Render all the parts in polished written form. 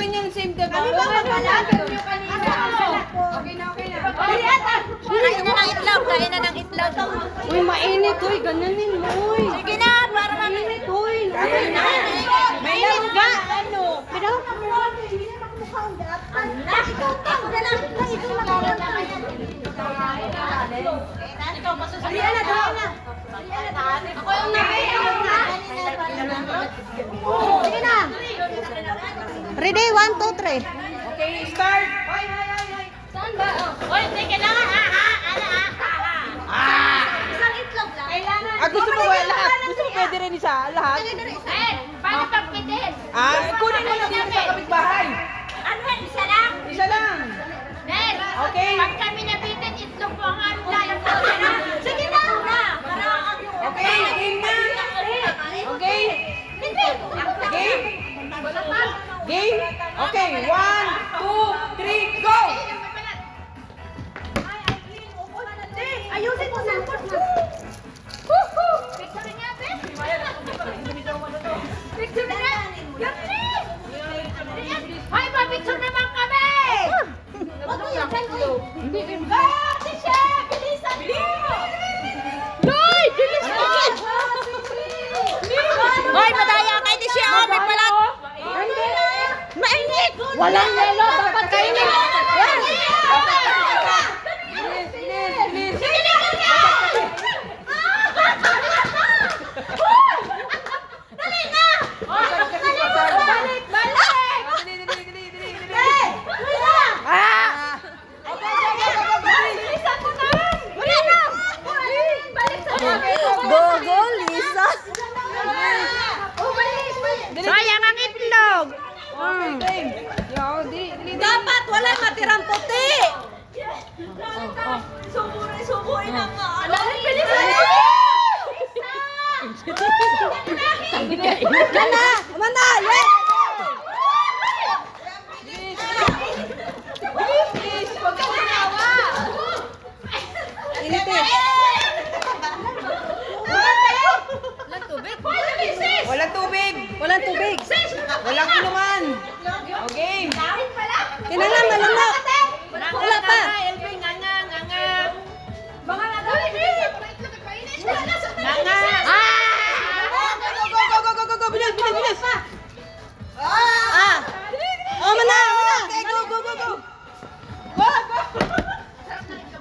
ganyan, same ka ba? Kami ba magbalat? Okay na, okay na. Kain na ng itlog, kain na ng itlog. Uy, mainit, uy. Gananin mo, uy. Sige na, para Mainit, uy. May langga, ano? Pero, Ako yung nabi. sige na. Ready, 1, 2, 3. Okay, start. Saan ba? Oy, kailangan isang itlog lang. Kailangan. Gusto mo ba lahat? Gusto mo pwede rin isa? Lahat? Paano pagpitin? Kunin mo lang dito sa kapitbahay. Ano yan? Isa lang? Isa lang. Nel, Okay. pag kami napitin, itlog po ang aming layang po. Sige na! Para Okay, game na. Okay. Game? Game? Okay, 1, 2, 3, go! Ayusin mo sa picture niya, be. Picture na. Hoy, pa-picture naman kami! Go, Tisha! Bilisan mo! Loy! Bilis mo! Hoy, madaya kay Tisha! Oh, may palat! Mainit! Walang yelo, dapat kainin. Please. Sige na! Dali na! Balik! Bilisan mo na! Wala na! Balik sa Go, Lisa. sayang ang itlog! Game. Dili. Dapat wala matirang puti. Subuin na nga! Bilisan mo! Mana, mana, yes. Please, huwag ka ginawa. Initin. Walang tubig. Walang tubig. Walang inuman. Okay. Kailangan malamok. Wala pa. Go. Bilis. Ah. Oh, mana. Okay, go.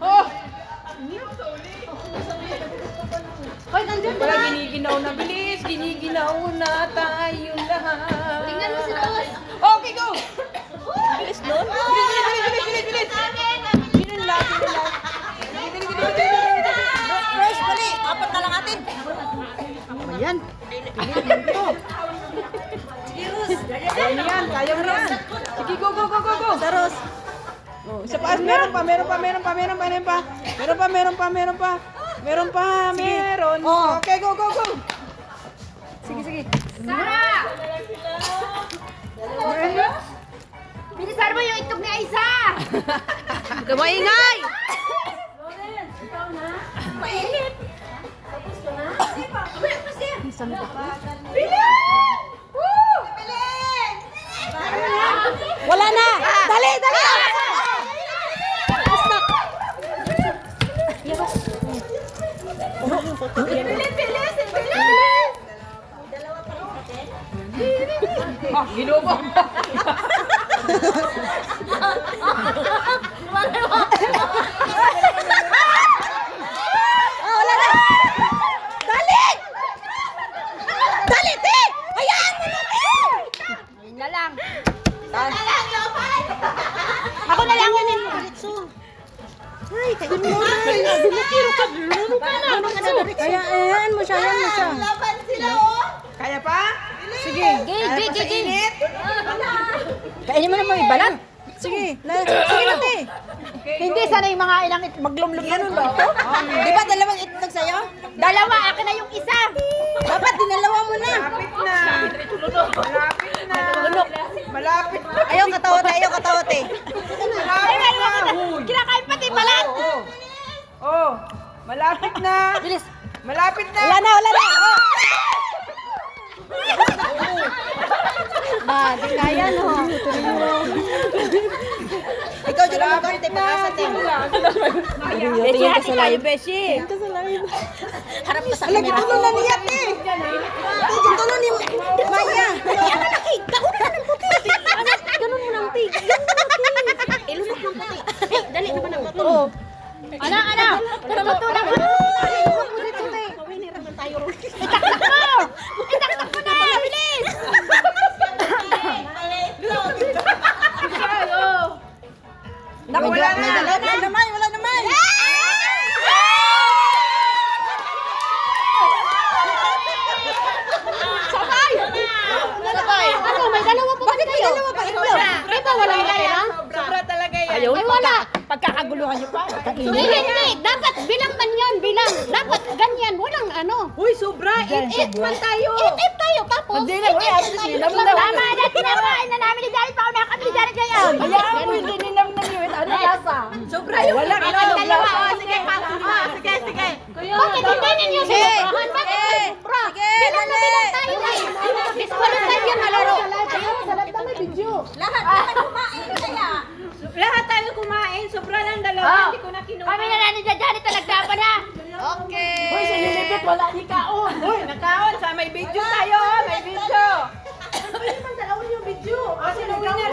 Oh. Hoy, nandiyan Wala giniginaw na bilis. Giniginaw na tayong lahat. Tingnan mo si Rose. Okay, go. Bilis doon. Bilis. Binulat. Rose, bali. Apat na lang atin. Ayan. Kaya mo yan. Sige, go. Sa Rose. Oh, isa pa, meron pa. Oh. Okay, go. Sige. Sara! Bilisan mo yung itlog ni Aiza! Huwag ka maingay. Mainit! Wala na. Dali. Ginubo. Wala na. Dali, te. Hayaan mo na, te. Ayun na lang. Ako na lang yun yung paritso. Ay, kain mo na. Binatiro ka. Kaya, ayan mo siya. Laban sila, oh! Kaya pa? Sige. Init. Kainin mo naman yung balat. Sige na, te. Hindi sana yung mga ilang maglumlum na nun ba? Di ba dalawang itlog sa'yo? Dalawa, akin na yung isa! Dapat dinalawa mo na. Malapit na. Ayaw katawote. Malapit na. Kinakain pati balat! Oh, malapit na. Bilis. Malapit na. Wala na. Oh. Ba, di kaya no. Ikaw dyan ang magante, pagkasate mo. Beshi, hati tayo, Beshi. Harap ka sa camera. Lagi tulo na niya, te. Lagi tulo ni Maya. Kaya ka laki, kauna ka ng puti. Ganun mo ng tig. Ganun mo ng tig. Ilunok ng puti. Dali naman ang motor. Ano? Tumutulak mo. Kawin naman tayo. Itaktak mo na! Bilis! Naku, wala na. Wala naman. Sabay. Ano, may dalawa pa ba kayo? Dalawa pa kayo. Di ba wala pera? Sobra talaga yan. Ayaw, Ay, wala. Pagkakaguluhan niyo pa. Hindi. Dapat bilang man yun, bilang. Dapat ganyan, walang ano. Uy, sobra. Eat man tayo. Eat tayo, tapos. Hindi na, uy, at least nilam na. Tama na, tinawain na namin ni Jared. Pauna kami ni Jared ngayon. Hayaan mo, hindi nilam na yun. Ano lasa? Sobra yun. Wala ka na Dalawa, sige, sige. Bakit hindi ninyo sumubrahan? Bakit sobra? Bilang na bilang tayo eh. Disqualified yan, malaro. Lahat tayo kumain. Sobra ng dalawa. Hindi ko na kinuha. Kami na nanin dyan, Jared. Talagdapan na. Okay. Uy, sa lilipit, wala ni kaon. Uy, nakaon. Sa may video tayo. May video. Ano naman dalawa yung video? Sino winner?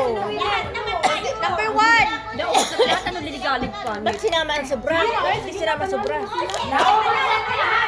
Number 1. Lahat ano liligalig pa. Ba't sinama ang sobra? Ba't sinama sobra? Nauna na lahat.